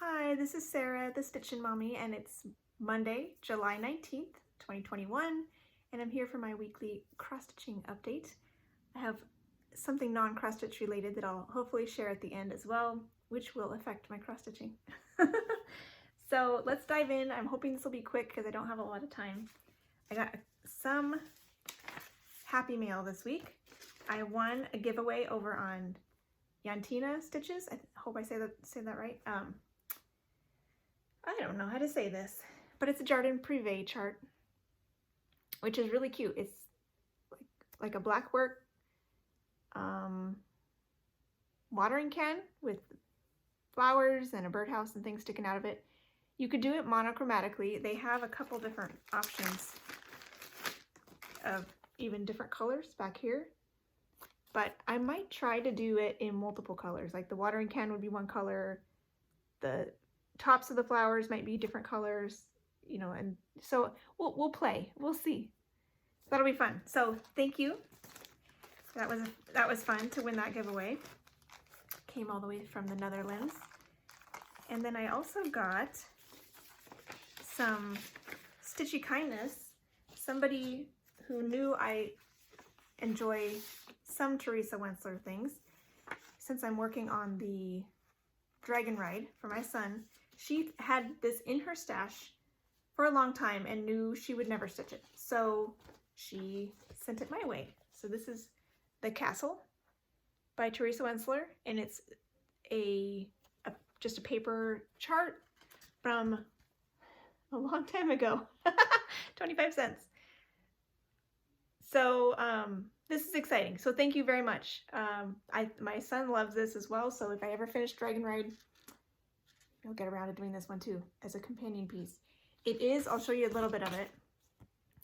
Hi, this is Sarah, the Stitchin Mommy, and it's Monday, July 19th, 2021, and I'm here for my weekly cross-stitching update. I have something non-cross-stitch related that I'll hopefully share at the end as well, which will affect my cross-stitching. So let's dive in. I'm hoping this will be quick because I don't have a lot of time. I got some happy mail this week. I won a giveaway over on Yantina Stitches. I hope I say that right. I don't know how to say this, but it's a jardin prive chart, which is really cute. It's like a black work watering can with flowers and a birdhouse and things sticking out of it. You could do it monochromatically. They have a couple different options of even different colors back here, but I might try to do it in multiple colors. Like the watering can would be one color, the tops of the flowers might be different colors, you know, and so we'll play. We'll see. That'll be fun. So thank you. That was fun to win that giveaway. Came all the way from the Netherlands. And then I also got some stitchy kindness. Somebody who knew I enjoy some Teresa Wenzler things. Since I'm working on the dragon ride for my son, she had this in her stash for a long time and knew she would never stitch it. So she sent it my way. So this is The Castle by Teresa Wenzler, and it's just a paper chart from a long time ago, 25 cents. So this is exciting. So thank you very much. My son loves this as well, so if I ever finish Dragon Ride, I'll get around to doing this one too as a companion piece. It is, I'll show you a little bit of it.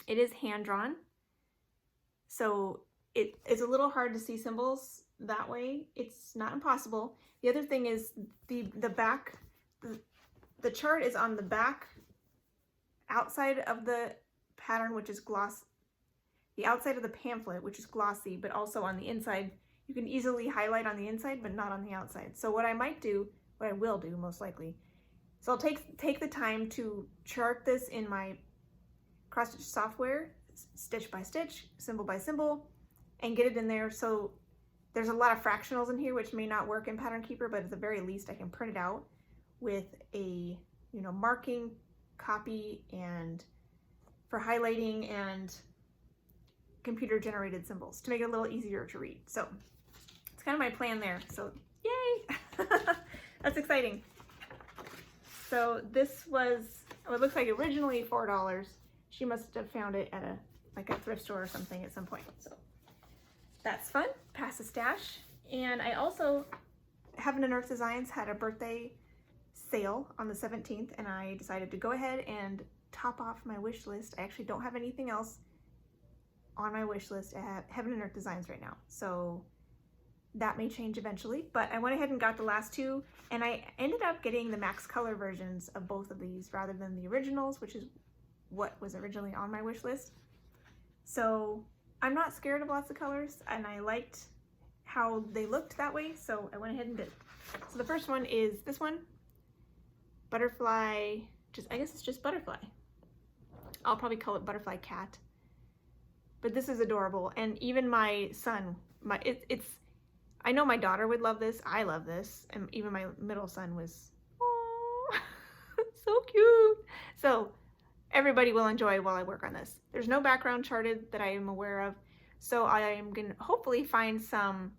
It is hand-drawn, so it is a little hard to see symbols that way. It's not impossible. The other thing is the chart is on the back outside of the pattern, which is gloss, the outside of the pamphlet, which is glossy, but also on the inside. You can easily highlight on the inside, but not on the outside. So what I might do, what I will do most likely, so I'll take the time to chart this in my cross-stitch software, stitch by stitch, symbol by symbol, and get it in there. So there's a lot of fractionals in here, which may not work in Pattern Keeper, but at the very least I can print it out with a, you know, marking copy and for highlighting and computer generated symbols to make it a little easier to read. So it's kind of my plan there. So yay! That's exciting. So this was, oh, it looks like originally $4. She must have found it at a thrift store or something at some point. So that's fun. Pass the stash. And I also, Heaven and Earth Designs had a birthday sale on the 17th, and I decided to go ahead and top off my wish list. I actually don't have anything else on my wish list at Heaven and Earth Designs right now. So that may change eventually, but I went ahead and got the last two, and I ended up getting the max color versions of both of these rather than the originals, which is what was originally on my wish list. So I'm not scared of lots of colors, and I liked how they looked that way, so I went ahead and did. So the first one is this one, Butterfly, I guess it's just Butterfly. I'll probably call it Butterfly Cat. But this is adorable, and even my son, I know my daughter would love this, I love this, and even my middle son was, oh, so cute. So everybody will enjoy while I work on this. There's no background charted that I am aware of, so I am going to hopefully find some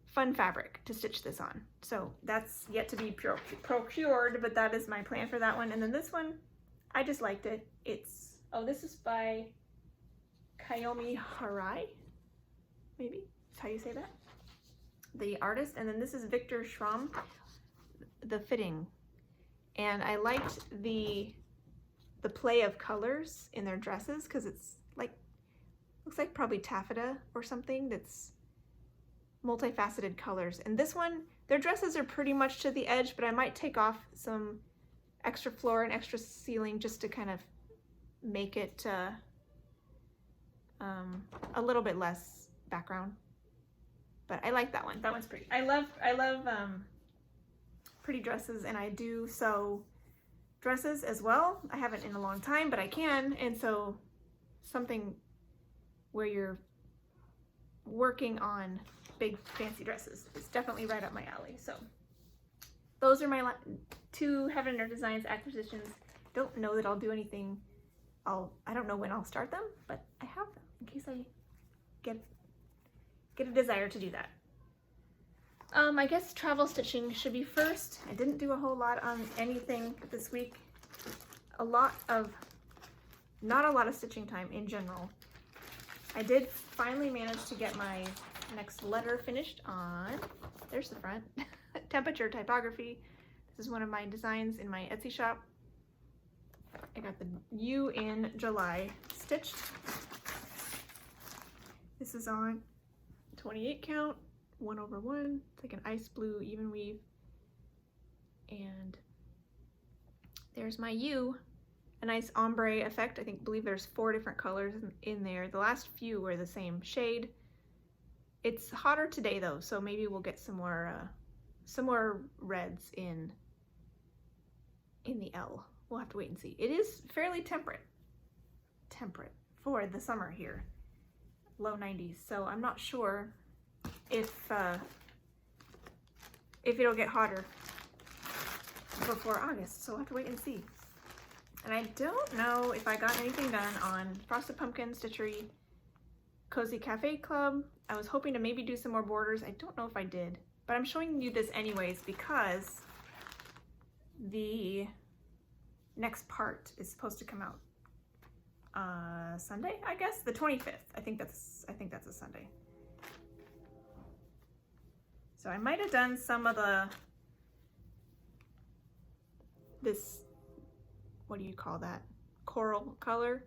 fun fabric to stitch this on. So that's yet to be procured, but that is my plan for that one. And then this one, I just liked it. It's, oh, this is by Kayomi Harai, maybe that's how you say that, the artist. And then this is Victor Schramm, the fitting. And I liked the play of colors in their dresses, because it's like, looks like probably taffeta or something that's multifaceted colors. And this one, their dresses are pretty much to the edge, but I might take off some extra floor and extra ceiling just to kind of make it a little bit less background. But I like that one. That one's pretty. I love pretty dresses, and I do sew dresses as well. I haven't in a long time, but I can, and so something where you're working on big fancy dresses is definitely right up my alley. So those are my 2 Heaven and Earth Designs acquisitions. Don't know that I'll do anything. I don't know when I'll start them, but I have them in case I get a desire to do that. I guess travel stitching should be first. I didn't do a whole lot on anything this week. Not a lot of stitching time in general. I did finally manage to get my next letter finished on, there's the front, temperature typography. This is one of my designs in my Etsy shop. I got the U in July stitched. This is on 28 count, 1/1. It's like an ice blue even weave. And there's my U, a nice ombre effect. Believe there's 4 different colors in there. The last few were the same shade. It's hotter today though, so maybe we'll get some more reds in the L. We'll have to wait and see. It is fairly temperate for the summer here, low 90s. So I'm not sure if it'll get hotter before August. So we'll have to wait and see. And I don't know if I got anything done on Frosted Pumpkin Stitchery Cozy Cafe Club. I was hoping to maybe do some more borders. I don't know if I did, but I'm showing you this anyways because the next part is supposed to come out Sunday, I guess, the 25th. I think that's a Sunday. So I might have done some of this, what do you call that? Coral color.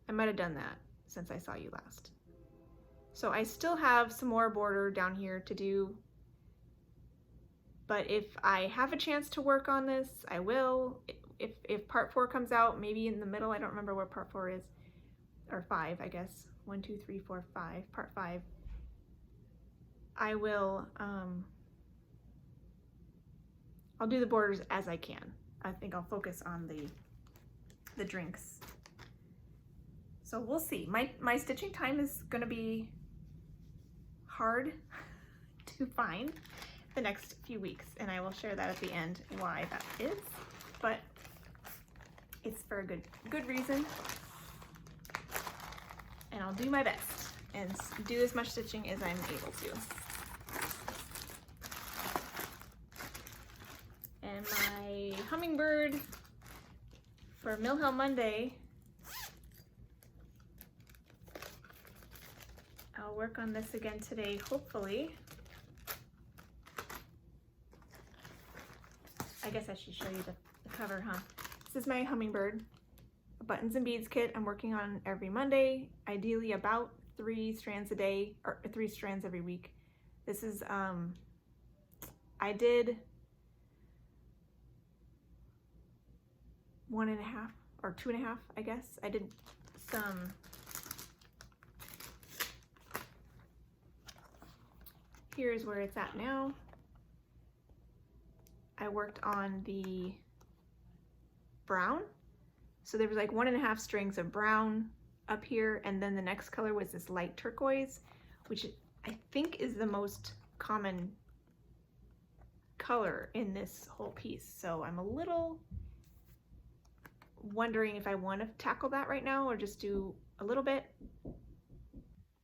I might have done that since I saw you last. So I still have some more border down here to do, but if I have a chance to work on this, I will. If part 4 comes out, maybe in the middle, I don't remember where part 4 is, or 5, I guess. 1, 2, 3, 4, 5, part 5. I will, I'll do the borders as I can. I think I'll focus on the drinks. So we'll see. My stitching time is gonna be hard to find the next few weeks, and I will share that at the end why that is, but it's for a good reason, and I'll do my best and do as much stitching as I'm able to. And my hummingbird for Milhome Monday, I'll work on this again today, hopefully. I guess I should show you the cover, huh? This is my hummingbird, a buttons and beads kit I'm working on every Monday, ideally about 3 strands a day, or 3 strands every week. This is, I did 1.5 or 2.5, I guess. I did some here's where it's at now. I worked on the brown. So there was like 1.5 strings of brown up here, and then the next color was this light turquoise, which I think is the most common color in this whole piece. So I'm a little wondering if I want to tackle that right now or just do a little bit.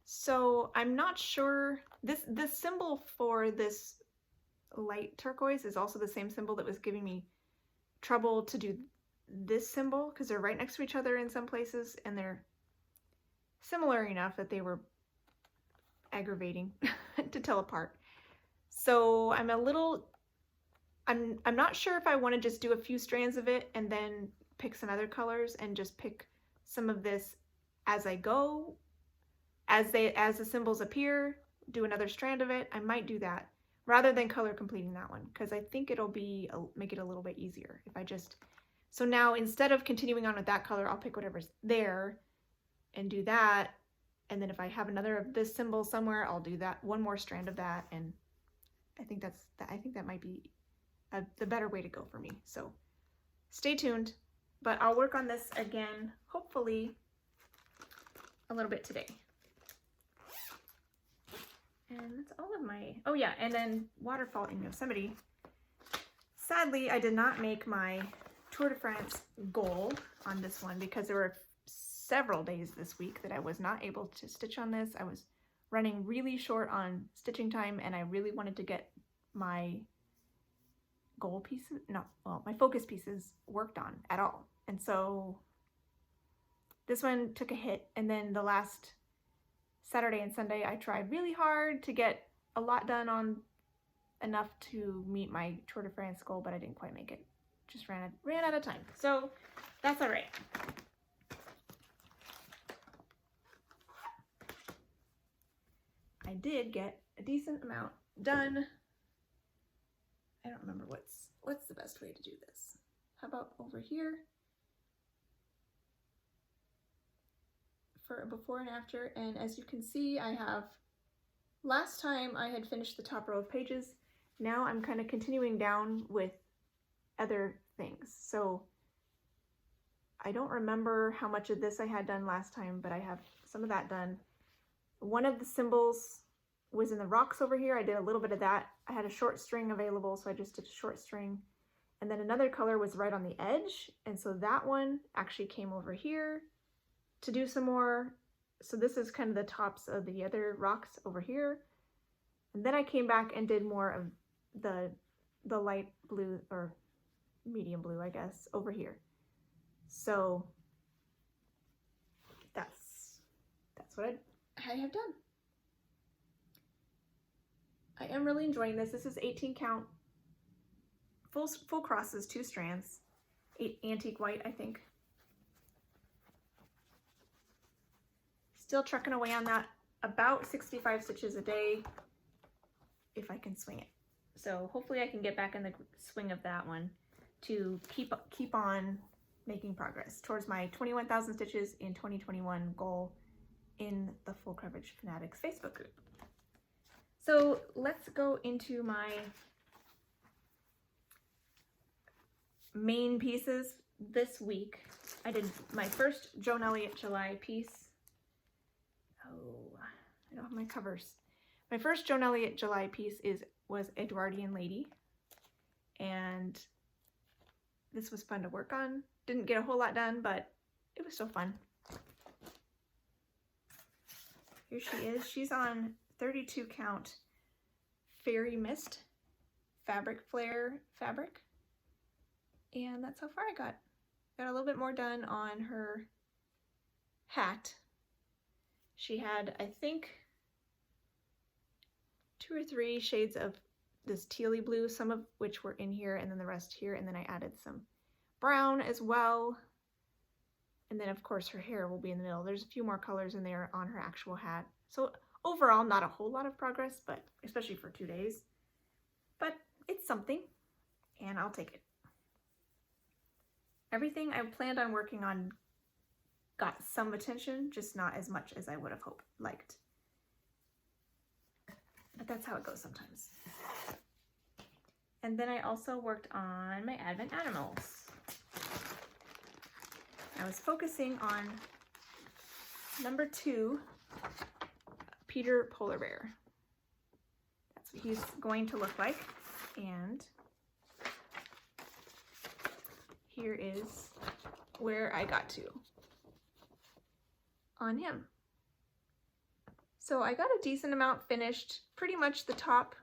So I'm not sure. This symbol for this light turquoise is also the same symbol that was giving me trouble to do this symbol, because they're right next to each other in some places and they're similar enough that they were aggravating to tell apart. So I'm not sure if I want to just do a few strands of it and then pick some other colors and just pick some of this as I go, as the symbols appear, do another strand of it. I might do that rather than color completing that one, because I think it'll make it a little bit easier if I just. So now instead of continuing on with that color, I'll pick whatever's there and do that. And then if I have another of this symbol somewhere, I'll do that, one more strand of that. And I think that might be the better way to go for me. So stay tuned, but I'll work on this again, hopefully a little bit today. And that's all of my, oh yeah, and then waterfall in Yosemite. Sadly, I did not make my Tour de France goal on this one because there were several days this week that I was not able to stitch on this. I was running really short on stitching time, and I really wanted to get my goal pieces, no, well, my focus pieces worked on at all. And so this one took a hit, and then the last Saturday and Sunday I tried really hard to get a lot done on enough to meet my Tour de France goal, but I didn't quite make it. Just ran out of time. So that's all right. I did get a decent amount done. I don't remember what's the best way to do this. How about over here for a before and after? And as you can see, I have, last time I had finished the top row of pages. Now I'm kind of continuing down with other things. So I don't remember how much of this I had done last time, but I have some of that done. One of the symbols was in the rocks over here. I did a little bit of that. I had a short string available, so I just did a short string. And then another color was right on the edge. And so that one actually came over here to do some more. So this is kind of the tops of the other rocks over here. And then I came back and did more of the light blue, or medium blue, I guess, over here. So that's what I have done. I am really enjoying this. This is 18 count, full crosses, 2 strands, antique white, I think. Still trucking away on that, about 65 stitches a day, if I can swing it. So hopefully I can get back in the swing of that one to keep on making progress towards my 21,000 stitches in 2021 goal in the Full Coverage Fanatics Facebook group. So let's go into my main pieces this week. I did my first Joan Elliott July piece. Oh, I don't have my covers. My first Joan Elliott July piece was Edwardian Lady, and this was fun to work on. Didn't get a whole lot done, but it was still fun. Here she is. She's on 32 count Fairy Mist fabric flare fabric, and that's how far I got. Got a little bit more done on her hat. She had, I think, 2 or 3 shades of this tealy blue, some of which were in here and then the rest here, and then I added some brown as well. And then of course her hair will be in the middle. There's a few more colors in there on her actual hat. So overall, not a whole lot of progress, but especially for 2 days. But it's something, and I'll take it. Everything I planned on working on got some attention, just not as much as I would have liked. But that's how it goes sometimes. And then I also worked on my Advent Animals. I was focusing on number 2, Peter Polar Bear. That's what he's going to look like. And here is where I got to on him. So I got a decent amount finished. Pretty much the top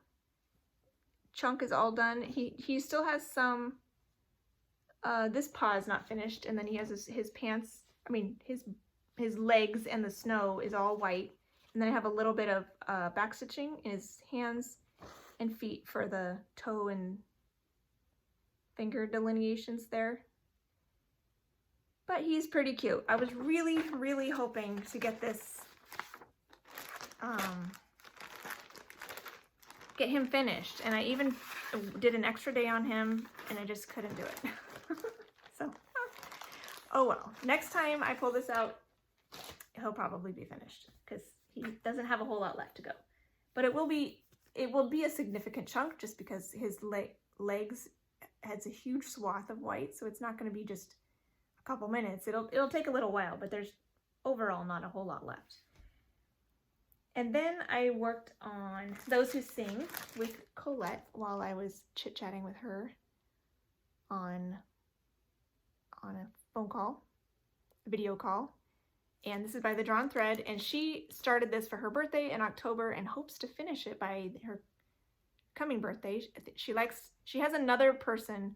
chunk is all done. He still has some, this paw is not finished, and then he has his pants, I mean his legs, and the snow is all white. And then I have a little bit of back stitching in his hands and feet for the toe and finger delineations there. But he's pretty cute. I was really, really hoping to get this, get him finished. And I even did an extra day on him, and I just couldn't do it. So, oh well. Next time I pull this out, he'll probably be finished, because he doesn't have a whole lot left to go. But it will be a significant chunk, just because his legs has a huge swath of white, so it's not going to be just a couple minutes. It'll take a little while, but there's overall not a whole lot left. And then I worked on Those Who Sing with Colette while I was chit-chatting with her on a phone call, a video call. And this is by The Drawn Thread, and she started this for her birthday in October and hopes to finish it by her coming birthday. She has another person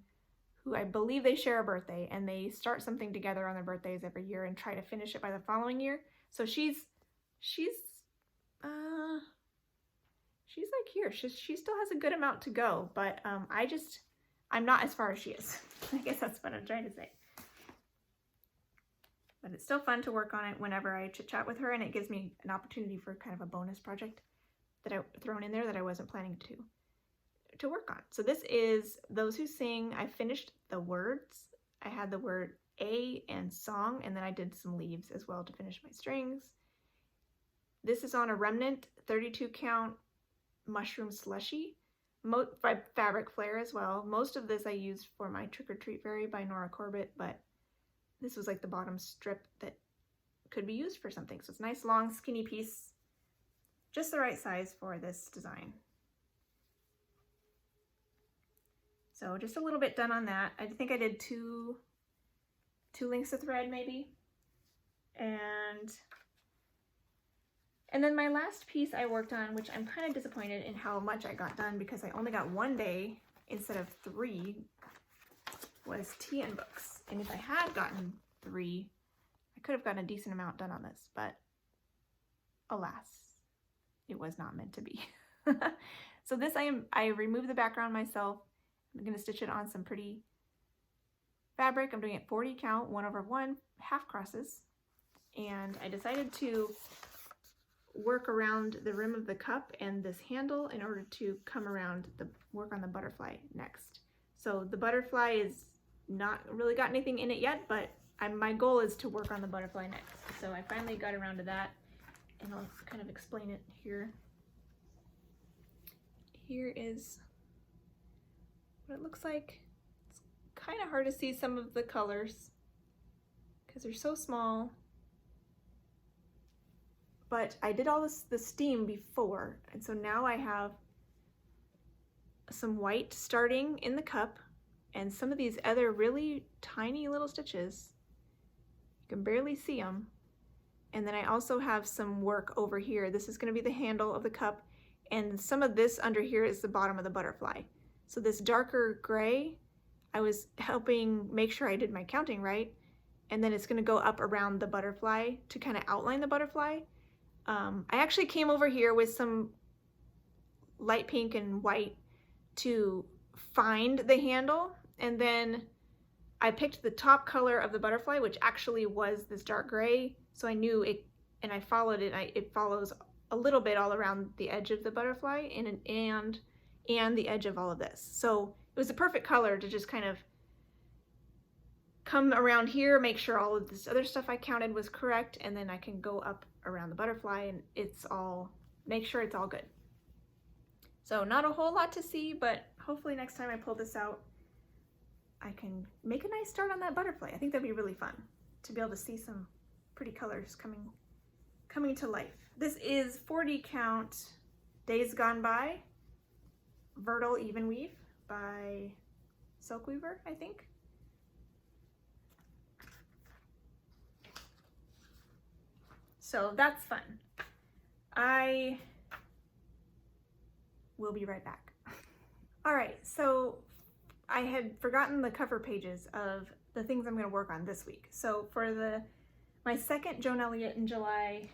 who I believe they share a birthday, and they start something together on their birthdays every year and try to finish it by the following year. So she's like here. She still has a good amount to go, but I'm not as far as she is. I guess that's what I'm trying to say. But it's still fun to work on it whenever I chit chat with her, and it gives me an opportunity for kind of a bonus project that I've thrown in there that I wasn't planning to work on. So this is Those Who Sing. I finished the words. I had the word A and song, and then I did some leaves as well to finish my strings. This is on a remnant 32 count mushroom slushy by Fabric Flare as well. Most of this I used for my Trick or Treat Fairy by Nora Corbett, but this was like the bottom strip that could be used for something. So it's a nice long skinny piece, just the right size for this design. So just a little bit done on that. I think I did two lengths of thread maybe. And then my last piece I worked on, which I'm kind of disappointed in how much I got done because I only got 1 day instead of 3, was tea and books. And if I had gotten 3, I could have gotten a decent amount done on this, but alas, it was not meant to be. So this I removed the background myself. I'm going to stitch it on some pretty fabric. I'm doing it 40 count, 1/1 half crosses. And I decided to work around the rim of the cup and this handle in order to come around work on the butterfly next. So the butterfly is not really got anything in it yet, but my goal is to work on the butterfly next. So I finally got around to that, and I'll kind of explain it here. Here is what it looks like. It's kind of hard to see some of the colors because they're so small. But I did all the steam before, and so now I have some white starting in the cup and some of these other really tiny little stitches. You can barely see them. And then I also have some work over here. This is going to be the handle of the cup, and some of this under here is the bottom of the butterfly. So this darker gray, I was helping make sure I did my counting right, and then it's going to go up around the butterfly to kind of outline the butterfly. I actually came over here with some light pink and white to find the handle, and then I picked the top color of the butterfly, which actually was this dark gray, so I knew it, and I followed it. It follows a little bit all around the edge of the butterfly and the edge of all of this. So it was a perfect color to just kind of come around here, make sure all of this other stuff I counted was correct, and then I can go up around the butterfly and make sure it's all good. So not a whole lot to see, but hopefully next time I pull this out, I can make a nice start on that butterfly. I think that'd be really fun to be able to see some pretty colors coming to life. This is 40 count Days Gone By, Vertical Even Weave by Silk Weaver, I think. So that's fun. I will be right back. All right, so I had forgotten the cover pages of the things I'm going to work on this week. So for my second Joan Elliott in July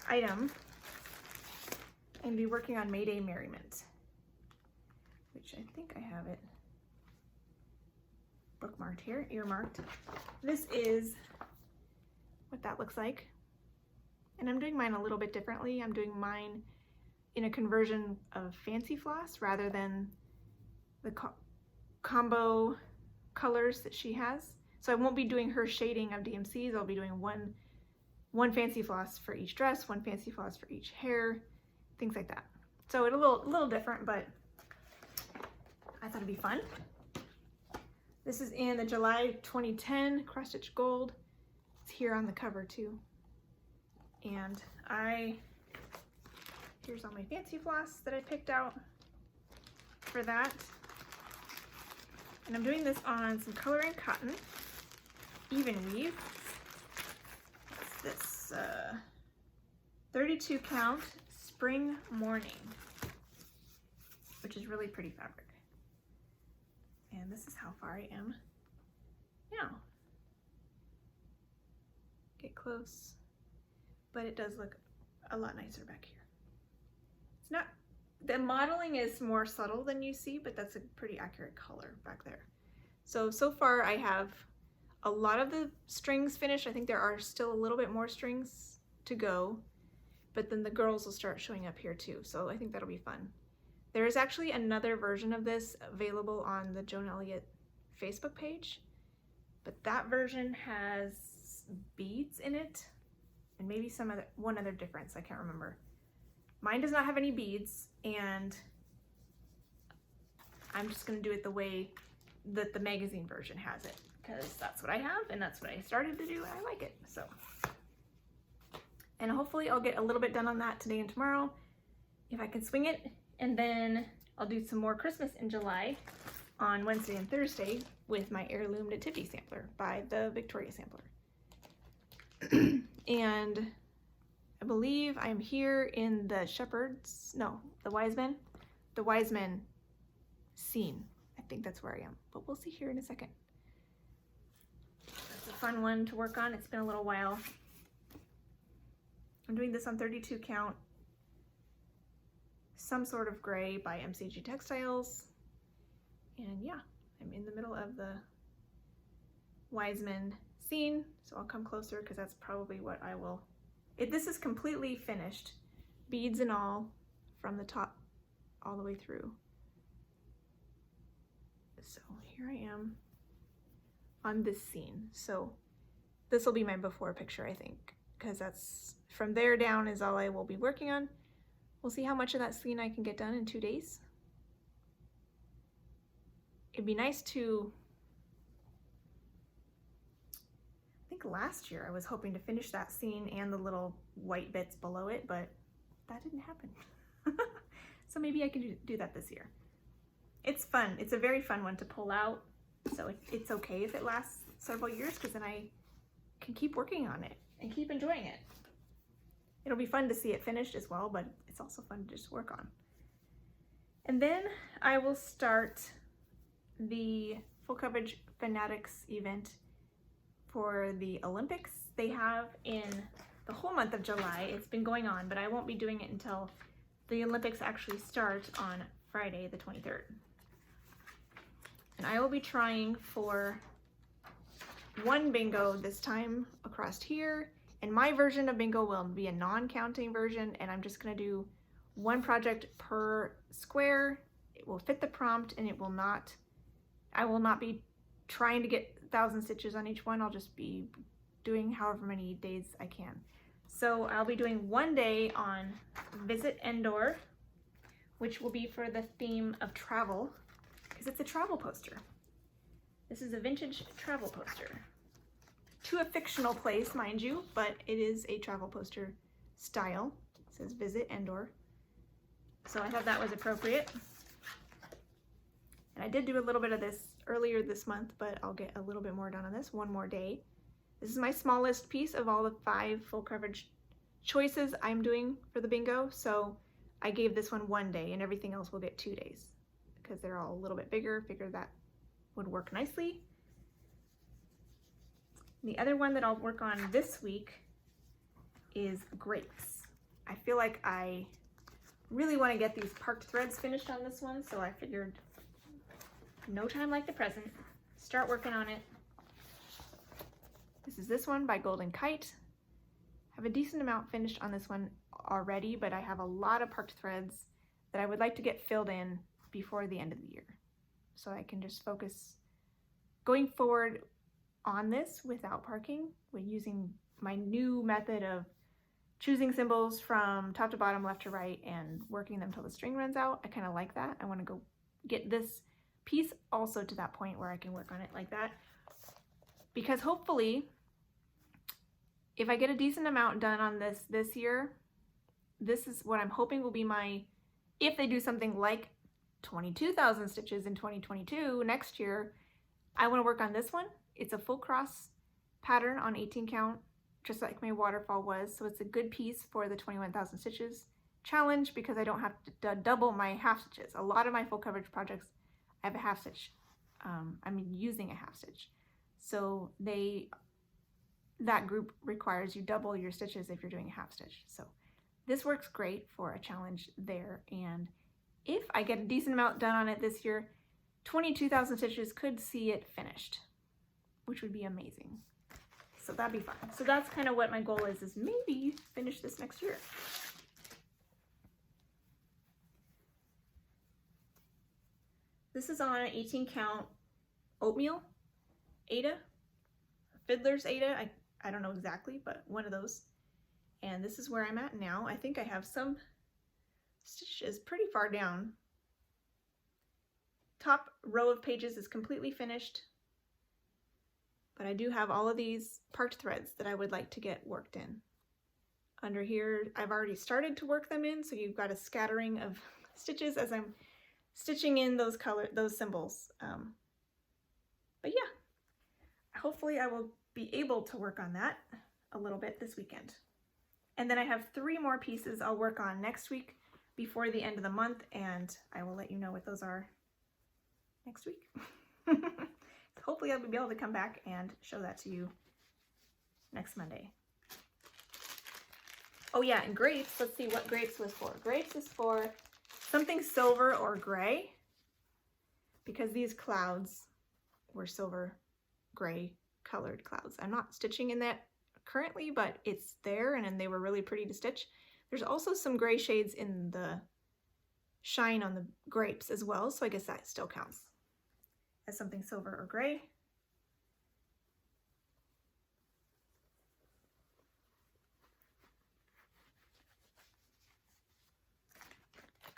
item, I'm going to be working on May Day Merriment, which I think I have it bookmarked here, earmarked. This is what that looks like. And I'm doing mine a little bit differently. I'm doing mine in a conversion of fancy floss rather than the combo colors that she has. So I won't be doing her shading of DMCs. I'll be doing one fancy floss for each dress, one fancy floss for each hair, things like that. So it's a little different, but I thought it'd be fun. This is in the July 2010 cross stitch gold. It's here on the cover too. And here's all my fancy floss that I picked out for that. And I'm doing this on some coloring cotton, even weave. What's this? 32 count spring morning, which is really pretty fabric. And this is how far I am now. Get close, but it does look a lot nicer back here. It's not, the modeling is more subtle than you see, but that's a pretty accurate color back there. So far I have a lot of the strings finished. I think there are still a little bit more strings to go, but then the girls will start showing up here too. So I think that'll be fun. There is actually another version of this available on the Joan Elliott Facebook page, but that version has beads in it and maybe one other difference, I can't remember. Mine does not have any beads, and I'm just gonna do it the way that the magazine version has it, because that's what I have and that's what I started to do and I like it. So, and hopefully I'll get a little bit done on that today and tomorrow if I can swing it. And then I'll do some more Christmas in July on Wednesday and Thursday with my Heirloom Nativity sampler by the Victoria Sampler. And I believe I'm here in the the Wise Men scene. I think that's where I am, but we'll see here in a second. That's a fun one to work on. It's been a little while. I'm doing this on 32 count. Some Sort of Gray by MCG Textiles. And yeah, I'm in the middle of the Wise Men scene, so I'll come closer because that's probably what I will. This is completely finished, beads and all, from the top all the way through. So here I am on this scene. So this will be my before picture, I think, because that's from there down is all I will be working on. We'll see how much of that scene I can get done in 2 days. It'd be nice to, I think last year I was hoping to finish that scene and the little white bits below it, but that didn't happen. So maybe I can do that this year. It's fun. It's a very fun one to pull out. So it's okay if it lasts several years, because then I can keep working on it and keep enjoying it. It'll be fun to see it finished as well, but it's also fun to just work on. And then I will start the full coverage Fanatics event for the Olympics. They have in the whole month of July. It's been going on, but I won't be doing it until the Olympics actually start on Friday the 23rd. And I will be trying for one bingo this time across here. And my version of bingo will be a non-counting version, and I'm just gonna do one project per square. It will fit the prompt, and I will not be trying to get 1,000 stitches on each one. I'll just be doing however many days I can. So I'll be doing one day on Visit Endor, which will be for the theme of travel, because it's a travel poster. This is a vintage travel poster. To a fictional place, mind you, but it is a travel poster style. It says Visit Endor. So I thought that was appropriate. And I did do a little bit of this earlier this month, but I'll get a little bit more done on this one more day. This is my smallest piece of all the 5 full coverage choices I'm doing for the bingo. So I gave this one day, and everything else will get 2 days because they're all a little bit bigger. Figured that would work nicely. The other one that I'll work on this week is grapes. I feel like I really want to get these parked threads finished on this one, so I figured no time like the present. Start working on it. This is this one by Golden Kite. I have a decent amount finished on this one already, but I have a lot of parked threads that I would like to get filled in before the end of the year, so I can just focus going forward on this without parking, with using my new method of choosing symbols from top to bottom, left to right, and working them till the string runs out. I kind of like that. I want to go get this piece also to that point where I can work on it like that. Because hopefully, if I get a decent amount done on this year, this is what I'm hoping will be my, if they do something like 22,000 stitches in 2022, next year, I want to work on this one. It's a full cross pattern on 18 count, just like my waterfall was. So it's a good piece for the 21,000 stitches challenge because I don't have to double my half stitches. A lot of my full coverage projects, I have a half stitch. I'm using a half stitch. So that group requires you double your stitches if you're doing a half stitch. So this works great for a challenge there. And if I get a decent amount done on it this year, 22,000 stitches could see it finished, which would be amazing. So that'd be fun. So that's kind of what my goal is maybe finish this next year. This is on an 18 count oatmeal Aida, Fiddler's Aida. I don't know exactly, but one of those. And this is where I'm at now. I think I have some stitches pretty far down. Top row of pages is completely finished, but I do have all of these parked threads that I would like to get worked in. Under here, I've already started to work them in, so you've got a scattering of stitches as I'm stitching in those symbols. But yeah, hopefully I will be able to work on that a little bit this weekend. And then I have 3 more pieces I'll work on next week before the end of the month, and I will let you know what those are next week. Hopefully I'll be able to come back and show that to you next Monday. Oh yeah, and grapes, let's see what grapes was for. Grapes is for something silver or gray, because these clouds were silver gray colored clouds. I'm not stitching in that currently, but it's there, and they were really pretty to stitch. There's also some gray shades in the shine on the grapes as well, so I guess that still counts as something silver or gray.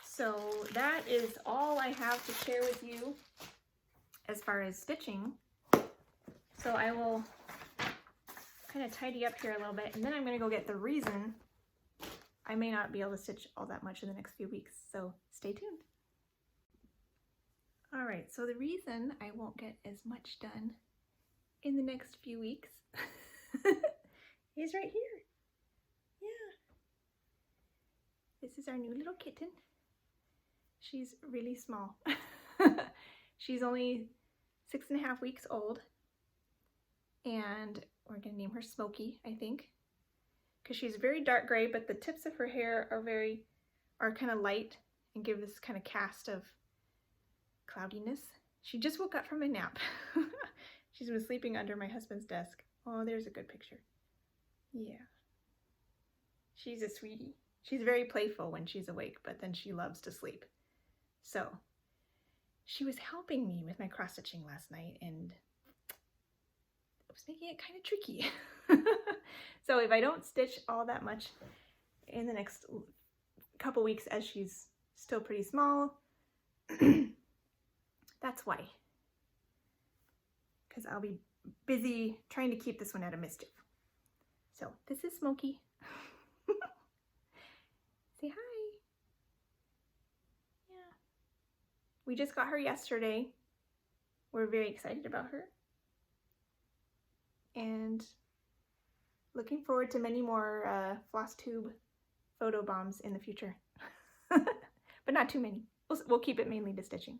So that is all I have to share with you as far as stitching. So I will kind of tidy up here a little bit, and then I'm going to go get the reason I may not be able to stitch all that much in the next few weeks, so stay tuned. All right, so the reason I won't get as much done in the next few weeks is right here. Yeah. This is our new little kitten. She's really small. She's only 6.5 weeks old, and we're gonna name her Smokey, I think, because she's very dark gray, but the tips of her hair are kind of light and give this kind of cast of cloudiness. She just woke up from a nap. She's been sleeping under my husband's desk. Oh, there's a good picture. Yeah. She's a sweetie. She's very playful when she's awake, but then she loves to sleep. So she was helping me with my cross stitching last night, and it was making it kind of tricky. So if I don't stitch all that much in the next couple weeks as she's still pretty small, that's why. Because I'll be busy trying to keep this one out of mischief. So this is Smokey. Say hi. Yeah. We just got her yesterday. We're very excited about her. And looking forward to many more Flosstube photo bombs in the future. But not too many. We'll keep it mainly to stitching.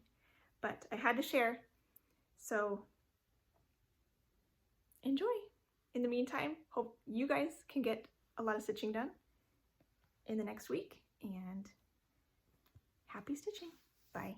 But I had to share, so enjoy. In the meantime, hope you guys can get a lot of stitching done in the next week, and happy stitching. Bye.